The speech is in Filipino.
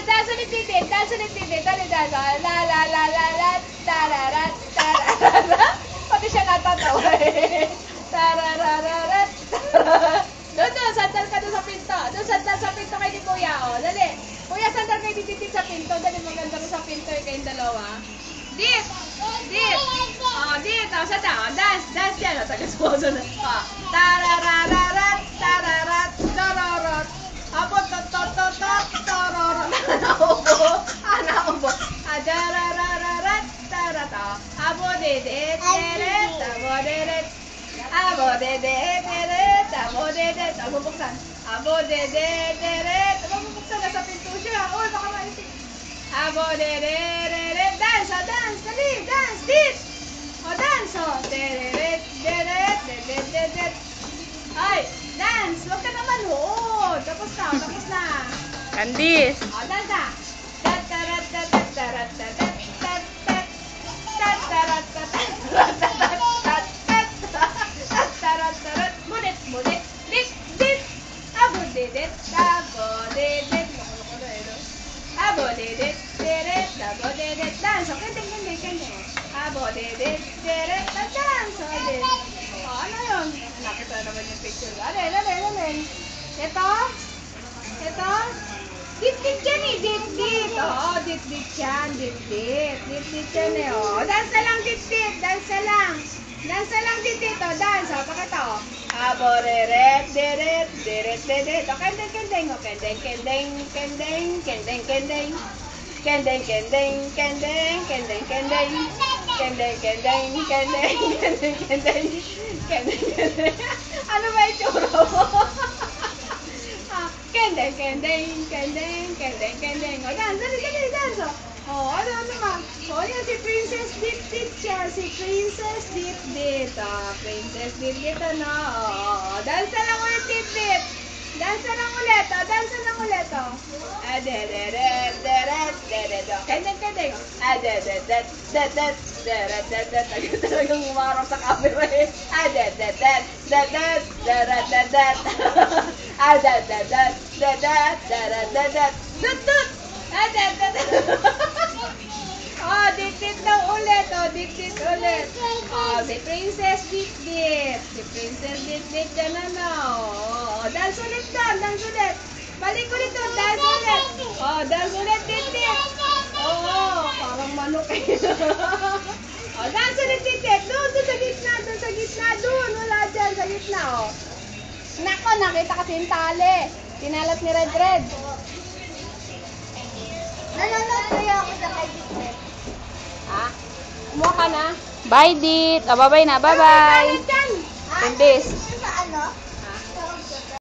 Dance ulit titit. Dance ulit titit. Dali, dance. La la la la la. Tararat. Tararara. Pati siya natatawa eh. Tararararat. Doon, sandal ka doon sa pinto. Doon, sandal sa pinto kay di Kuya. O, dali. Kuya, sandal kay di titit sa pinto. Dali, maganda rin sa pinto eh, kayong dalawa. Dit! Dit! O, dit. O, sandal. O, dance. Dance yan. O, taga-sposo na. O, tararararat. Tararat. Tararot. Abot, tot. Tararot. Naubo. Naubo. Adararararat. Tarat. O, abo, dit. Teret. Abo, dit. Abo, dit. Teret. Abo, dit. Abo, buksan. Abo, dit. Teret. Abo, buksan. Nasa pinto siya. Uy, baka maitik. Abo, dit. Dance. O, dance. Dali. Dance. Dit. O, dance. O. Teret. Teret. Ay, dance. Huwag ka naman. Oo. Tapos na. Tapos na. Candice. O, dance na. Budit. Dit. Abo, dit. Abo, dit. Abo, dit. Teret. Abo, dit. Dance. O, kende. Abo, dit. Teret. Dance. O, dit. O, ano yun? Nakita naman yung picture. Alin. Ito. Dit yan eh. Dit. Oo, dit yan. Dit yan eh. O, dance na lang, dit. Dance na lang. Dit. O, dance. O, pakita o. Abo, deret. O, kendeng. O, kendeng. Ano ba yung tsura mo? Kendeng. O, dance. Dance. O, ano naman? O, yan si Princess Dit siya. Si Princess Dit. O, Princess Dit, ano? O, dance na lang ulit, Dit. Dance na lang ulit, o. Kendeng. Talagang umarap sa camera eh. Dut. Oh, dit lang ulit. Dit ulit. Oh, si Princess Dit. Si Princess Dit yan ano. Oh, dance ulit. Balik ulit doon, dance ulit. Oh, dance ulit, Dit. Oh, parang manok eh. Oh, dance ulit, Dit. Doon sa gitna. Doon, wala dyan, sa gitna, oh. Nako, nakita kasi yung tali. Tinalat ni Red. Nanonood kaya ako sa kay Dit. Ha? Kumuha ka na? Bye, Dit. Bye-bye na. Bye-bye. Candice. Candice.